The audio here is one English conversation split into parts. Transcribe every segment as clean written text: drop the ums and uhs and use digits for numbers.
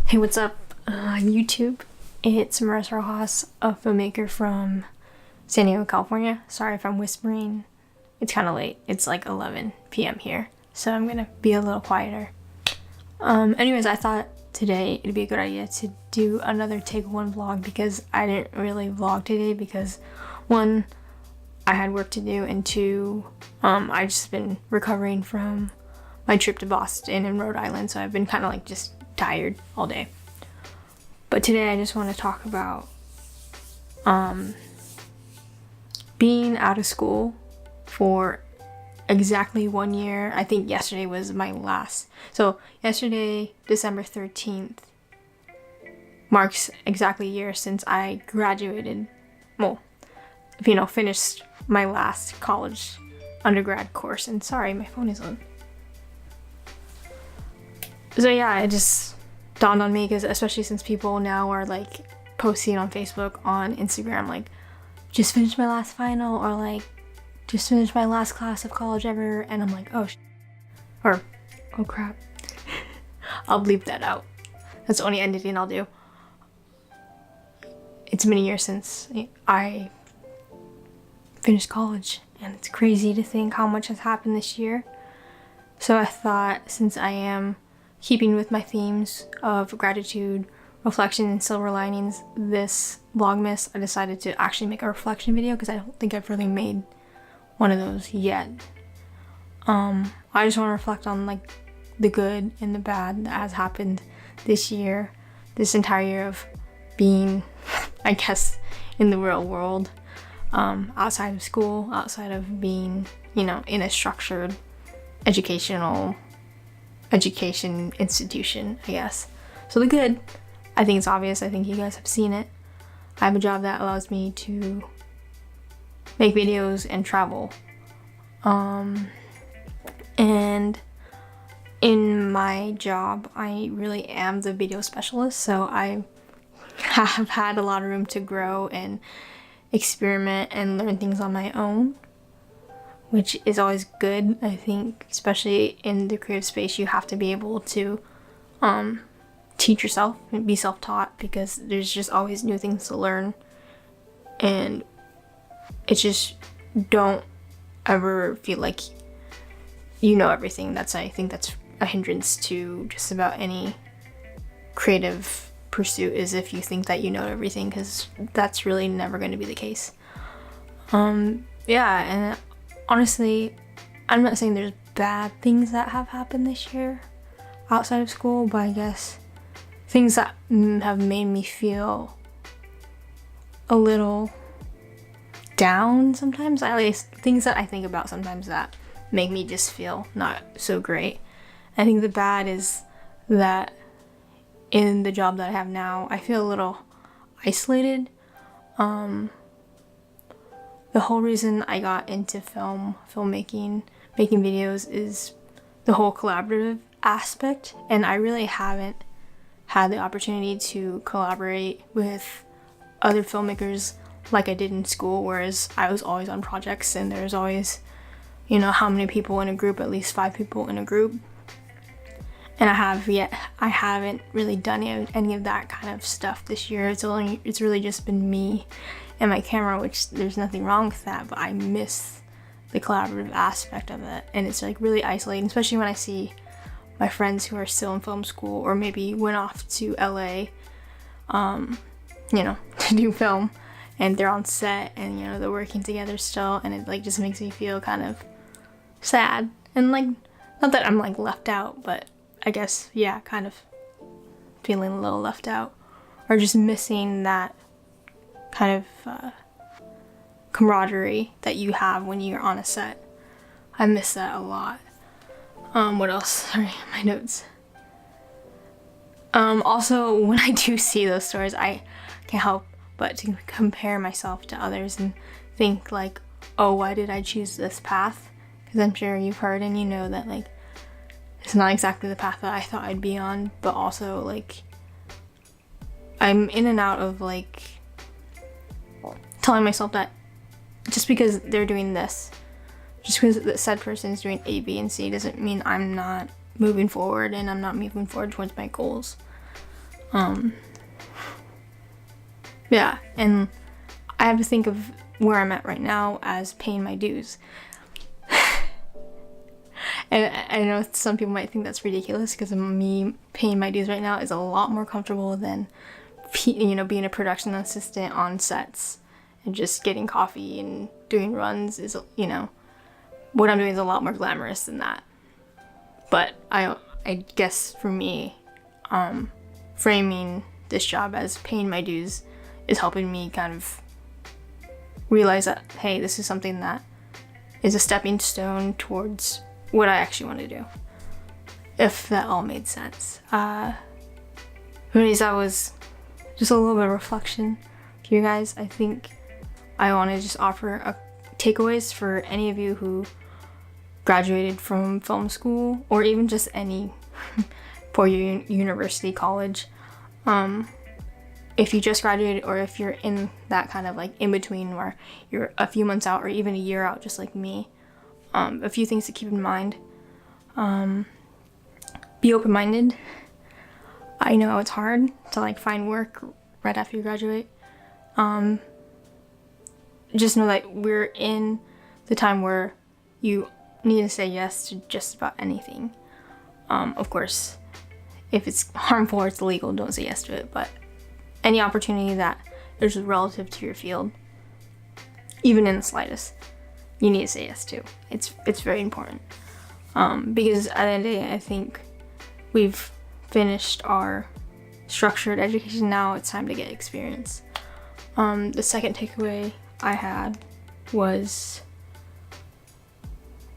Hey, what's up, YouTube? It's Marissa Roxas, a filmmaker from San Diego, California. Sorry if I'm whispering. It's kind of late. It's like 11 p.m. here, so I'm gonna be a little quieter. Anyways, I thought today it'd be a good idea to do another take one vlog because I didn't really vlog today because one, I had work to do, and two, I've just been recovering from my trip to Boston and Rhode Island, so I've been kind of like just tired all day. But today I just want to talk about being out of school for exactly 1 year. I think yesterday was my last. So yesterday, December 13th, marks exactly a year since I graduated. Well, finished my last college undergrad course. And sorry, my phone is on. So yeah, it just dawned on me, because especially since people now are like posting on Facebook, on Instagram, like just finished my last final, or like just finished my last class of college ever, and I'm like, oh crap. I'll bleep that out. That's the only editing I'll do. It's been a year since I finished college, and it's crazy to think how much has happened this year. So I thought, since I am keeping with my themes of gratitude, reflection, and silver linings this Vlogmas, I decided to actually make a reflection video, because I don't think I've really made one of those yet. I just want to reflect on like the good and the bad that has happened this year, this entire year of being, I guess, in the real world, outside of school, outside of being, in a structured education institution, I guess. So the good, I think it's obvious. I think you guys have seen it. I have a job that allows me to make videos and travel. And in my job, I really am the video specialist, so I have had a lot of room to grow and experiment and learn things on my own, which is always good. I think, especially in the creative space, you have to be able to teach yourself and be self-taught, because there's just always new things to learn, and it's just, don't ever feel like you know everything. I think that's a hindrance to just about any creative pursuit, is if you think that you know everything, because that's really never going to be the case. Yeah, and honestly, I'm not saying there's bad things that have happened this year outside of school, but I guess things that have made me feel a little down sometimes, at least things that I think about sometimes that make me just feel not so great. I think the bad is that in the job that I have now, I feel a little isolated. The whole reason I got into filmmaking, making videos, is the whole collaborative aspect, and I really haven't had the opportunity to collaborate with other filmmakers like I did in school, whereas I was always on projects and there's always, how many people in a group, at least 5 people in a group. And I haven't really done any of that kind of stuff this year. It's really just been me and my camera, which there's nothing wrong with that, but I miss the collaborative aspect of it, and it's like really isolating, especially when I see my friends who are still in film school, or maybe went off to LA, to do film, and they're on set, and they're working together still, and it like just makes me feel kind of sad, and like, not that I'm like left out, but I guess, yeah, kind of feeling a little left out, or just missing that kind of camaraderie that you have when you're on a set. I miss that a lot. What else? Sorry, my notes. Also, when I do see those stories, I can't help but to compare myself to others and think like, oh, why did I choose this path? Because I'm sure you've heard and you know that like it's not exactly the path that I thought I'd be on, but also like I'm in and out of like telling myself that just because they're doing this, just because the said person is doing A, B, and C, doesn't mean I'm not moving forward and I'm not moving forward towards my goals. Yeah, and I have to think of where I'm at right now as paying my dues. And I know some people might think that's ridiculous, because me paying my dues right now is a lot more comfortable than, you know, being a production assistant on sets and just getting coffee and doing runs is, you know, what I'm doing is a lot more glamorous than that. But I guess for me, framing this job as paying my dues is helping me kind of realize that, hey, this is something that is a stepping stone towards what I actually want to do. If that all made sense. Anyways, that was just a little bit of reflection for you guys. I think I want to just offer takeaways for any of you who graduated from film school, or even just any four-year university, college. If you just graduated, or if you're in that kind of like in between where you're a few months out or even a year out, just like me, a few things to keep in mind. Be open-minded. I know it's hard to like find work right after you graduate. Just know that we're in the time where you need to say yes to just about anything. Of course, if it's harmful or it's illegal, don't say yes to it, but any opportunity that is relative to your field, even in the slightest, you need to say yes to. It's very important. Because at the end of the day, I think we've finished our structured education. Now it's time to get experience. The second takeaway I had was,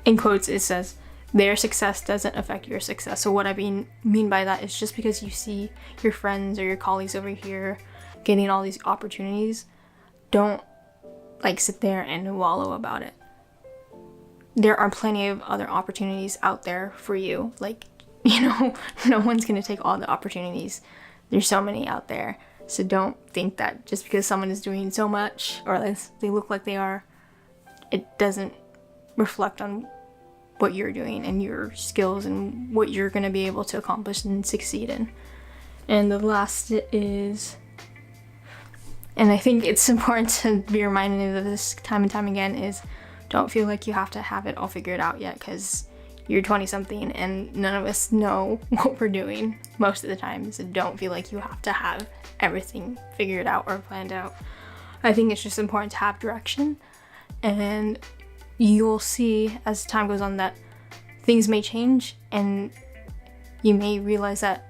in quotes, it says, their success doesn't affect your success. So what I mean by that is, just because you see your friends or your colleagues over here getting all these opportunities, don't like sit there and wallow about it. There are plenty of other opportunities out there for you. Like, you know, no one's gonna take all the opportunities. There's so many out there. So don't think that just because someone is doing so much, or they look like they are, it doesn't reflect on what you're doing and your skills and what you're gonna be able to accomplish and succeed in. And the last is, and I think it's important to be reminded of this time and time again, is don't feel like you have to have it all figured out yet, because you're 20 something and none of us know what we're doing most of the time. So don't feel like you have to have everything figured out or planned out. I think it's just important to have direction, and you'll see as time goes on that things may change, and you may realize that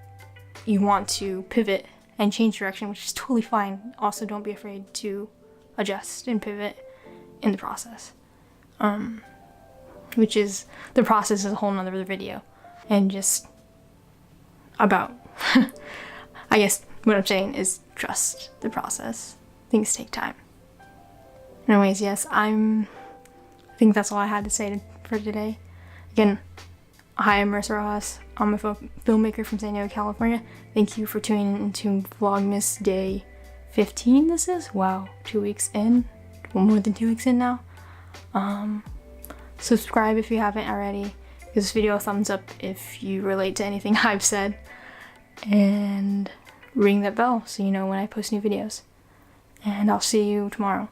you want to pivot and change direction, which is totally fine. Also, don't be afraid to adjust and pivot in the process. Which is, the process is a whole nother video, and just about, I guess what I'm saying is trust the process. Things take time. Anyways, yes, I think that's all I had to say for today. Again, hi, I'm Marissa Roxas. I'm a filmmaker from San Diego, California. Thank you for tuning into Vlogmas Day 15 this is. Wow, 2 weeks in. Well, more than 2 weeks in now. Subscribe if you haven't already. Give this video a thumbs up if you relate to anything I've said. And ring that bell so you know when I post new videos. And I'll see you tomorrow.